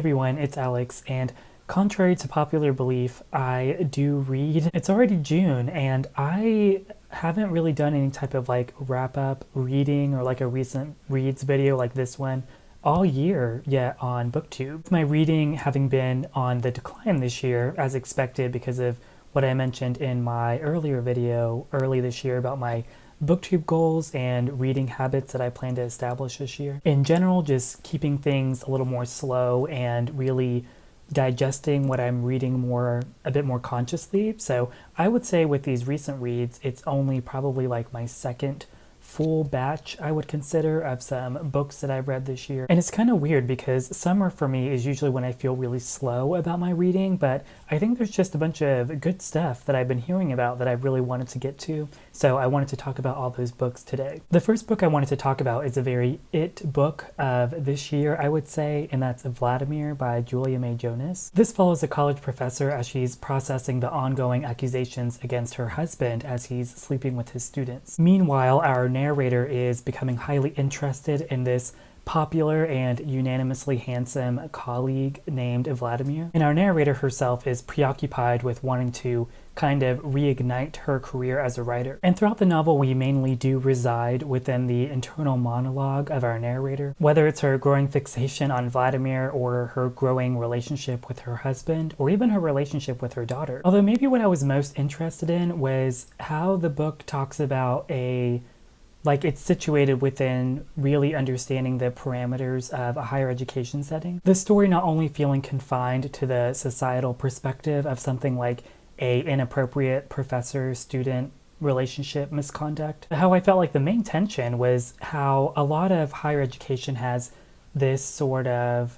Everyone, it's Alex, and contrary to popular belief, I do read. It's already June, and I haven't really done any type of like wrap-up reading or like a recent reads video like this one all year yet on BookTube. With my reading having been on the decline this year, as expected because of what I mentioned in my earlier video early this year about my BookTube goals and reading habits that I plan to establish this year. In general, just keeping things a little more slow and really digesting what I'm reading a bit more consciously. So I would say with these recent reads, it's only probably like my second full batch I would consider of some books that I've read this year. And it's kind of weird because summer for me is usually when I feel really slow about my reading, but I think there's just a bunch of good stuff that I've been hearing about that I really wanted to get to. So I wanted to talk about all those books today. The first book I wanted to talk about is a very it book of this year, I would say, and that's Vladimir by May Jonas. This follows a college professor as she's processing the ongoing accusations against her husband as he's sleeping with his students. Meanwhile, our narrator is becoming highly interested in this popular and unanimously handsome colleague named Vladimir. And our narrator herself is preoccupied with wanting to kind of reignite her career as a writer. And throughout the novel, we mainly do reside within the internal monologue of our narrator, whether it's her growing fixation on Vladimir or her growing relationship with her husband, or even her relationship with her daughter. Although maybe what I was most interested in was how the book talks about it's situated within really understanding the parameters of a higher education setting. The story not only feeling confined to the societal perspective of something like a inappropriate professor-student relationship misconduct. How I felt like the main tension was how a lot of higher education has this sort of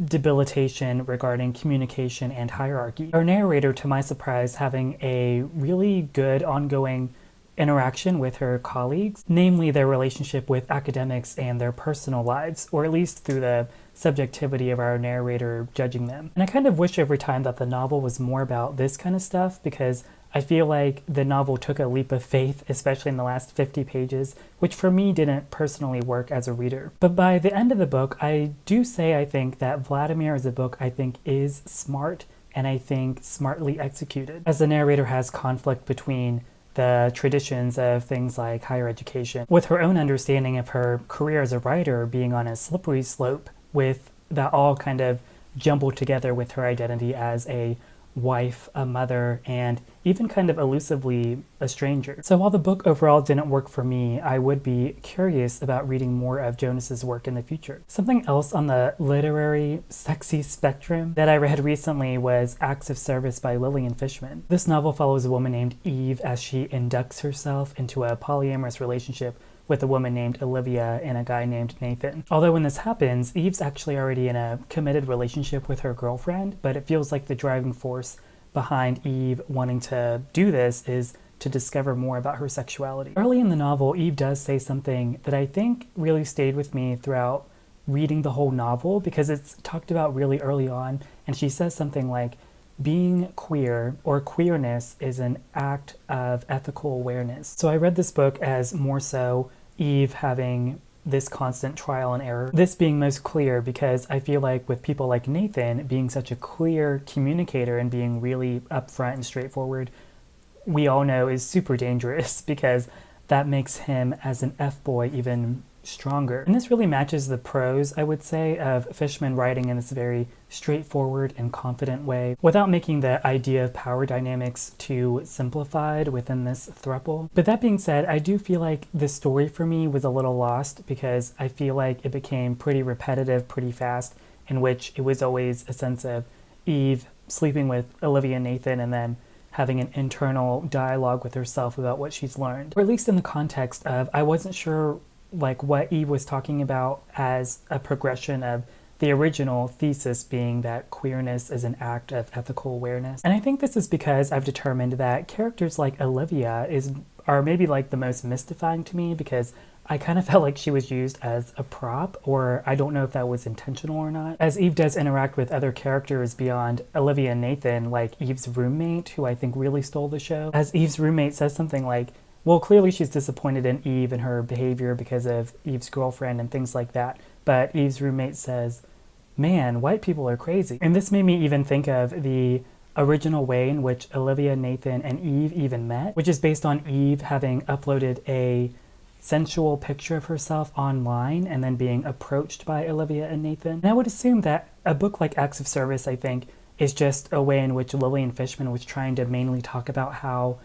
debilitation regarding communication and hierarchy. Our narrator, to my surprise, having a really good ongoing interaction with her colleagues, namely their relationship with academics and their personal lives, or at least through the subjectivity of our narrator judging them. And I kind of wish every time that the novel was more about this kind of stuff, because I feel like the novel took a leap of faith, especially in the last 50 pages, which for me didn't personally work as a reader. But by the end of the book, I do say I think that Vladimir is a book I think is smart, and I think smartly executed, as the narrator has conflict between the traditions of things like higher education, with her own understanding of her career as a writer being on a slippery slope, with that all kind of jumbled together with her identity as a wife, a mother, and even kind of elusively a stranger. So while the book overall didn't work for me, I would be curious about reading more of Jonas's work in the future. Something else on the literary sexy spectrum that I read recently was Acts of Service by LILLIAN FISHMAN. This novel follows a woman named Eve as she inducts herself into a polyamorous relationship with a woman named Olivia and a guy named Nathan. Although when this happens, Eve's actually already in a committed relationship with her girlfriend, but it feels like the driving force behind Eve wanting to do this is to discover more about her sexuality. Early in the novel, Eve does say something that I think really stayed with me throughout reading the whole novel, because it's talked about really early on, and she says something like, being queer or queerness is an act of ethical awareness. So I read this book as more so Eve having this constant trial and error. This being most clear because I feel like with people like Nathan being such a clear communicator and being really upfront and straightforward, we all know is super dangerous, because that makes him as an F-boy even stronger. And this really matches the prose, I would say, of Fishman writing in this very straightforward and confident way, without making the idea of power dynamics too simplified within this throuple. But that being said, I do feel like the story for me was a little lost, because I feel like it became pretty repetitive pretty fast, in which it was always a sense of Eve sleeping with Olivia and Nathan and then having an internal dialogue with herself about what she's learned. Or at least in the context of, I wasn't sure like what Eve was talking about as a progression of the original thesis being that queerness is an act of ethical awareness. And I think this is because I've determined that characters like Olivia are maybe like the most mystifying to me, because I kind of felt like she was used as a prop, or I don't know if that was intentional or not. As Eve does interact with other characters beyond Olivia and Nathan, like Eve's roommate, who I think really stole the show. As Eve's roommate says something like, well, clearly she's disappointed in Eve and her behavior because of Eve's girlfriend and things like that. But Eve's roommate says, man, white people are crazy. And this made me even think of the original way in which Olivia, Nathan, and Eve even met, which is based on Eve having uploaded a sensual picture of herself online and then being approached by Olivia and Nathan. And I would assume that a book like Acts of Service, I think, is just a way in which Lillian Fishman was trying to mainly talk about how,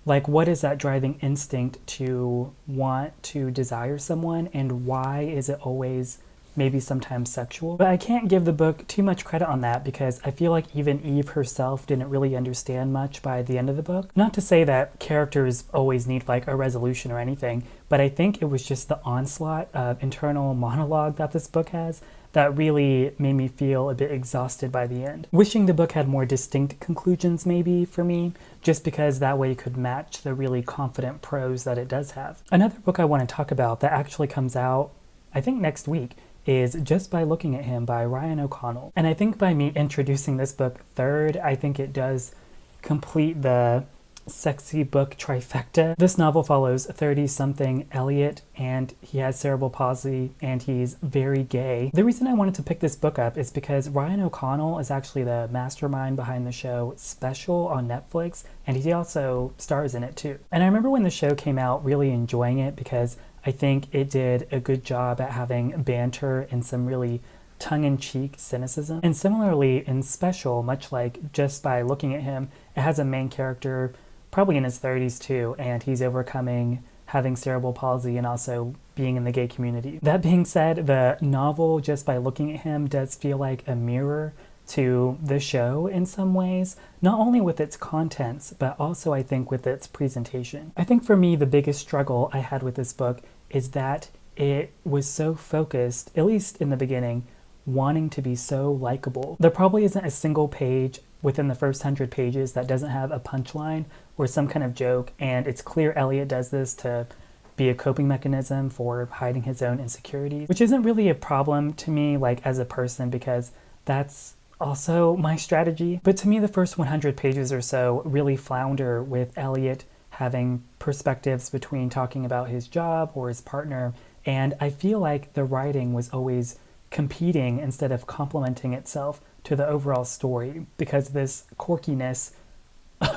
like, what is that driving instinct to want to desire someone, and why is it always maybe sometimes sexual? But I can't give the book too much credit on that because I feel like even Eve herself didn't really understand much by the end of the book. Not to say that characters always need like a resolution or anything, but I think it was just the onslaught of internal monologue that this book has that really made me feel a bit exhausted by the end. Wishing the book had more distinct conclusions maybe for me, just because that way it could match the really confident prose that it does have. Another book I want to talk about that actually comes out, I think next week, is Just by Looking at Him by Ryan O'Connell. And I think by me introducing this book third, I think it does complete the sexy book trifecta. This novel follows 30-something Elliot, and he has cerebral palsy, and he's very gay. The reason I wanted to pick this book up is because Ryan O'Connell is actually the mastermind behind the show Special on Netflix, and he also stars in it too. And I remember when the show came out really enjoying it because I think it did a good job at having banter and some really tongue-in-cheek cynicism. And similarly in Special, much like Just by Looking at Him, it has a main character probably in his 30s too, and he's overcoming having cerebral palsy and also being in the gay community. That being said, the novel Just by Looking at Him does feel like a mirror to the show in some ways, not only with its contents, but also I think with its presentation. I think for me, the biggest struggle I had with this book is that it was so focused, at least in the beginning, wanting to be so likable. There probably isn't a single page within the first 100 pages that doesn't have a punchline or some kind of joke, and it's clear Elliot does this to be a coping mechanism for hiding his own insecurities, which isn't really a problem to me, like as a person, because that's also my strategy. But to me, the first 100 pages or so really flounder with Elliot having perspectives between talking about his job or his partner, and I feel like the writing was always competing instead of complementing itself to the overall story because this quirkiness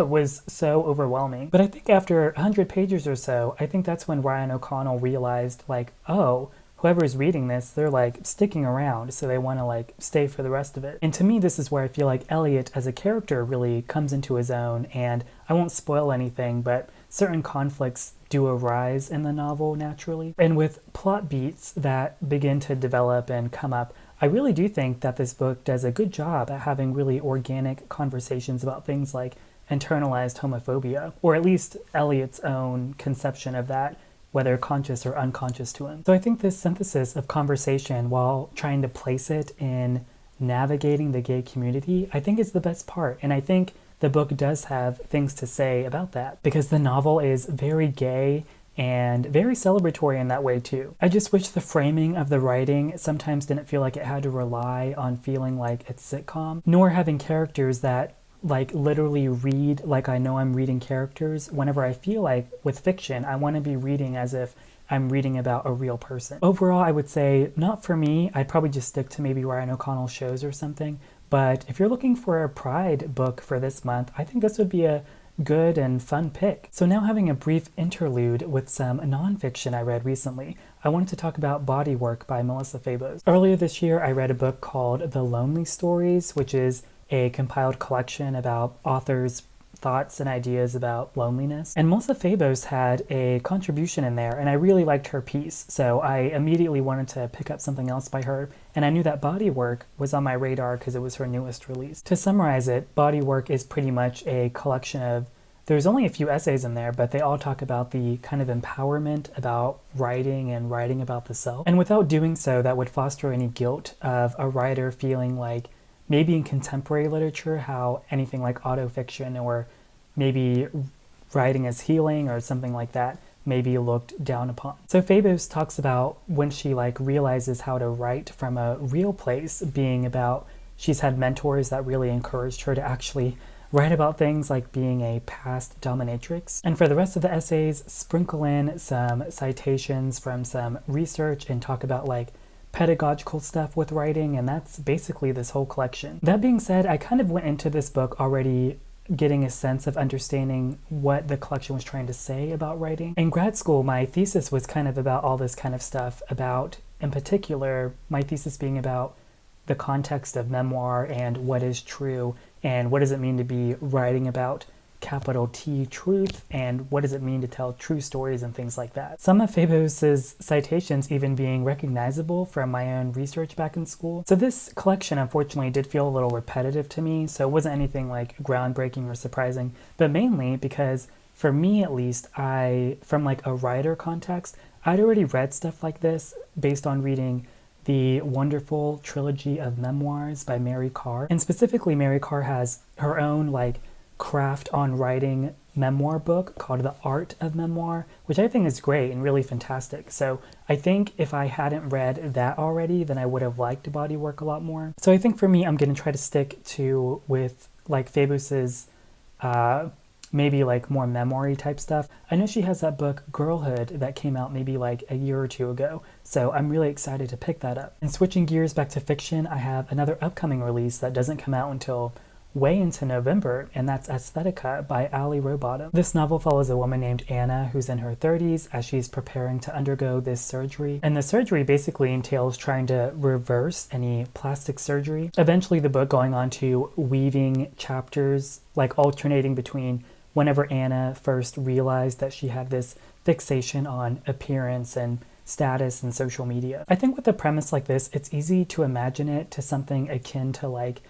was so overwhelming. But I think after 100 pages or so, I think that's when Ryan O'Connell realized, like, oh, whoever's reading this, they're like sticking around, so they want to like stay for the rest of it. And to me, this is where I feel like Elliot as a character really comes into his own, and I won't spoil anything, but certain conflicts do arise in the novel naturally. And with plot beats that begin to develop and come up, I really do think that this book does a good job at having really organic conversations about things like internalized homophobia, or at least Elliot's own conception of that, whether conscious or unconscious to him. So I think this synthesis of conversation while trying to place it in navigating the gay community, I think is the best part. And I think the book does have things to say about that because the novel is very gay and very celebratory in that way too. I just wish the framing of the writing sometimes didn't feel like it had to rely on feeling like it's sitcom, nor having characters that like literally read like I know I'm reading characters. Whenever I feel like with fiction, I want to be reading as if I'm reading about a real person. Overall, I would say not for me. I'd probably just stick to maybe Ryan O'Connell shows or something. But if you're looking for a Pride book for this month, I think this would be a good and fun pick. So now having a brief interlude with some nonfiction I read recently, I wanted to talk about Body Work by Melissa Febos. Earlier this year, I read a book called The Lonely Stories, which is a compiled collection about authors' thoughts and ideas about loneliness. And Melissa Febos had a contribution in there, and I really liked her piece, so I immediately wanted to pick up something else by her, and I knew that Body Work was on my radar because it was her newest release. To summarize it, Body Work is pretty much a collection of, there's only a few essays in there, but they all talk about the kind of empowerment about writing and writing about the self. And without doing so, that would foster any guilt of a writer feeling like maybe in contemporary literature, how anything like autofiction or maybe writing as healing or something like that may be looked down upon. So Febos talks about when she like realizes how to write from a real place, being about she's had mentors that really encouraged her to actually write about things like being a past dominatrix. And for the rest of the essays, sprinkle in some citations from some research and talk about like pedagogical stuff with writing, and that's basically this whole collection. That being said, I kind of went into this book already getting a sense of understanding what the collection was trying to say about writing. In grad school, my thesis was kind of about all this kind of stuff, about, in particular, my thesis being about the context of memoir and what is true, and what does it mean to be writing about capital T truth, and what does it mean to tell true stories and things like that. Some of Febos's citations even being recognizable from my own research back in school. So this collection unfortunately did feel a little repetitive to me, so it wasn't anything like groundbreaking or surprising, but mainly because for me at least, from like a writer context, I'd already read stuff like this based on reading the wonderful trilogy of memoirs by Mary Karr. And specifically, Mary Karr has her own like craft on writing memoir book called The Art of Memoir, which I think is great and really fantastic. So I think if I hadn't read that already, then I would have liked bodywork a lot more. So I think for me, I'm going to try to stick to with like Febos's maybe like more memory type stuff. I know she has that book Girlhood that came out maybe like a year or two ago, so I'm really excited to pick that up. And switching gears back to fiction, I have another upcoming release that doesn't come out until way into November, and that's Aesthetica by Allie Rowbottom. This novel follows a woman named Anna who's in her 30s as she's preparing to undergo this surgery. And the surgery basically entails trying to reverse any plastic surgery. Eventually the book going on to weaving chapters, like alternating between whenever Anna first realized that she had this fixation on appearance and status and social media. I think with a premise like this, it's easy to imagine it to something akin to like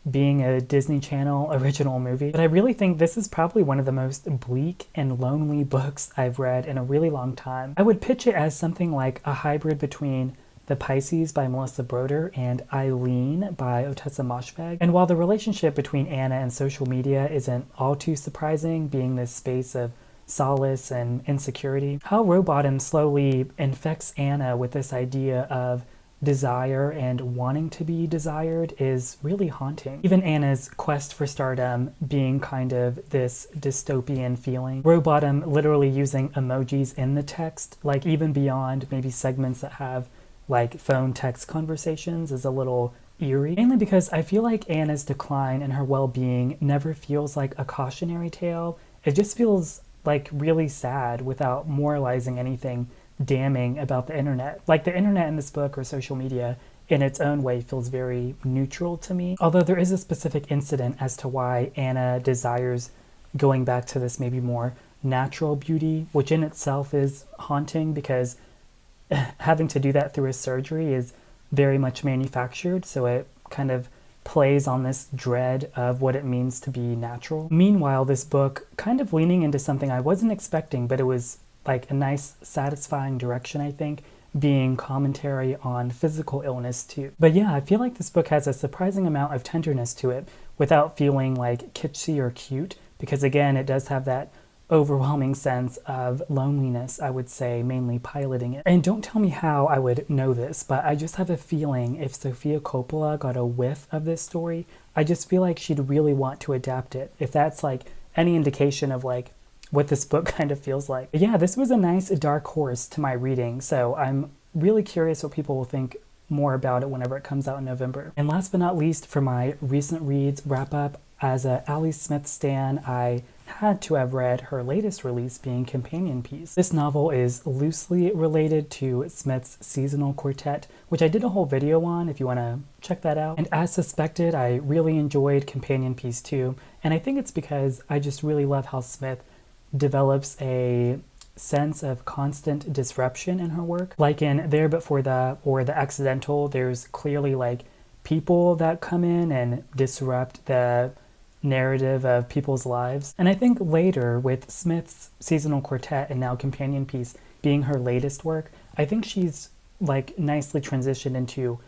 being a Disney Channel original movie, but I really think this is probably one of the most bleak and lonely books I've read in a really long time. I would pitch it as something like a hybrid between The Pisces by Melissa Broder and Eileen by Otessa Moshfegh. And while the relationship between Anna and social media isn't all too surprising, being this space of solace and insecurity, how Rowbottom slowly infects Anna with this idea of desire and wanting to be desired is really haunting. Even Anna's quest for stardom being kind of this dystopian feeling. Rowbottom literally using emojis in the text, like even beyond maybe segments that have like phone text conversations, is a little eerie. Mainly because I feel like Anna's decline in her well-being never feels like a cautionary tale. It just feels like really sad without moralizing anything damning about the internet. Like the internet in this book or social media in its own way feels very neutral to me. Although there is a specific incident as to why Anna desires going back to this maybe more natural beauty, which in itself is haunting because having to do that through a surgery is very much manufactured, so it kind of plays on this dread of what it means to be natural. Meanwhile, this book kind of leaning into something I wasn't expecting, but it was like a nice, satisfying direction, I think, being commentary on physical illness too. But yeah, I feel like this book has a surprising amount of tenderness to it without feeling like kitschy or cute, because again, it does have that overwhelming sense of loneliness, I would say, mainly piloting it. And don't tell me how I would know this, but I just have a feeling if Sofia Coppola got a whiff of this story, I just feel like she'd really want to adapt it, if that's like any indication of like what this book kind of feels like. But yeah, this was a nice dark horse to my reading, so I'm really curious what people will think more about it whenever it comes out in November. And last but not least, for my recent reads wrap up, as a Allie Smith stan, I had to have read her latest release, being Companion Piece. This novel is loosely related to Smith's seasonal quartet, which I did a whole video on if you want to check that out. And as suspected, I really enjoyed Companion Piece too, and I think it's because I just really love how Smith develops a sense of constant disruption in her work. Like in There But For The or The Accidental, there's clearly like people that come in and disrupt the narrative of people's lives. And I think later with Smith's seasonal quartet and now Companion Piece being her latest work, I think she's like nicely transitioned into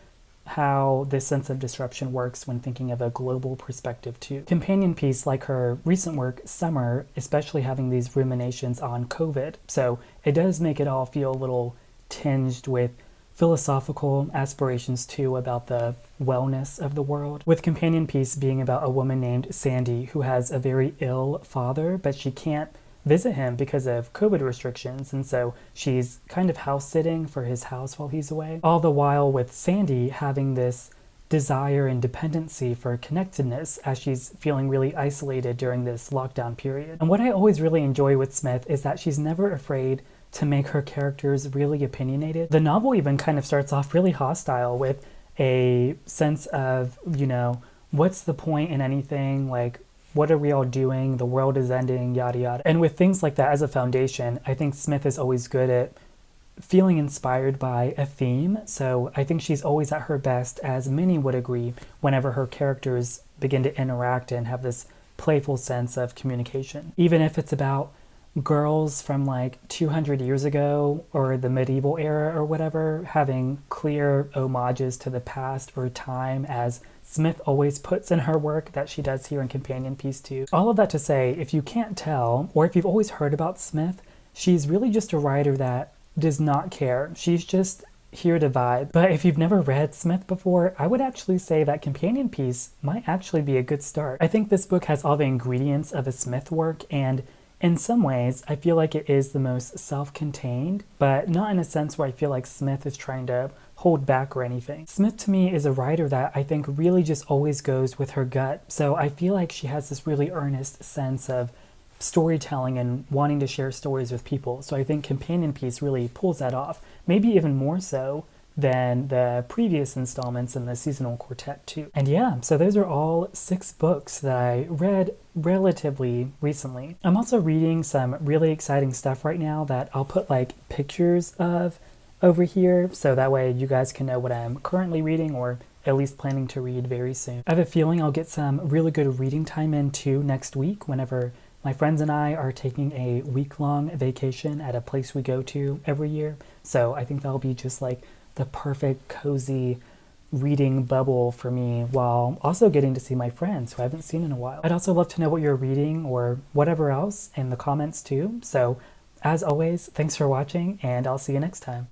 how this sense of disruption works when thinking of a global perspective too. Companion Piece, like her recent work Summer, especially having these ruminations on COVID, so it does make it all feel a little tinged with philosophical aspirations too about the wellness of the world, with Companion Piece being about a woman named Sandy who has a very ill father, but she can't visit him because of COVID restrictions, and so she's kind of house sitting for his house while he's away. All the while with Sandy having this desire and dependency for connectedness as she's feeling really isolated during this lockdown period. And what I always really enjoy with Smith is that she's never afraid to make her characters really opinionated. The novel even kind of starts off really hostile with a sense of, you know, what's the point in anything? Like, what are we all doing? The world is ending, yada yada. And with things like that as a foundation, I think Smith is always good at feeling inspired by a theme. So I think she's always at her best, as many would agree, whenever her characters begin to interact and have this playful sense of communication. Even if it's about girls from like 200 years ago or the medieval era or whatever, having clear homages to the past or time, as Smith always puts in her work that she does here in Companion Piece 2. All of that to say, if you can't tell, or if you've always heard about Smith, she's really just a writer that does not care. She's just here to vibe. But if you've never read Smith before, I would actually say that Companion Piece might actually be a good start. I think this book has all the ingredients of a Smith work, and in some ways, I feel like it is the most self-contained, but not in a sense where I feel like Smith is trying to hold back or anything. Smith to me is a writer that I think really just always goes with her gut. So I feel like she has this really earnest sense of storytelling and wanting to share stories with people. So I think Companion Piece really pulls that off, maybe even more so than the previous installments in the seasonal quartet too. And yeah, so those are all 6 books that I read relatively recently. I'm also reading some really exciting stuff right now that I'll put like pictures of over here, so that way you guys can know what I'm currently reading, or at least planning to read very soon. I have a feeling I'll get some really good reading time in too next week, whenever my friends and I are taking a week-long vacation at a place we go to every year. So I think that'll be just like the perfect cozy reading bubble for me, while also getting to see my friends who I haven't seen in a while. I'd also love to know what you're reading or whatever else in the comments too. So as always, thanks for watching, and I'll see you next time.